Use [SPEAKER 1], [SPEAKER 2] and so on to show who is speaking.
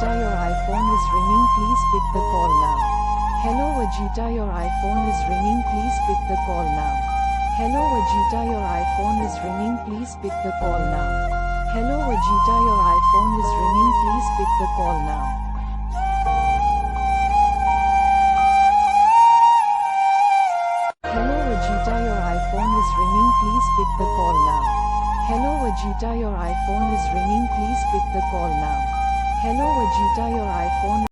[SPEAKER 1] AJITHA your iPhone is ringing, please pick the call now. Hello AJITHA your iPhone is ringing, please pick the call now. Hello AJITHA your iPhone is ringing, please pick the call now. Hello AJITHA your iPhone is ringing, please pick the call now. Hello AJITHA your iPhone is ringing, please pick the call now. Hello AJITHA your iPhone is ringing, please pick the call now. Hello AJITHA your iPhone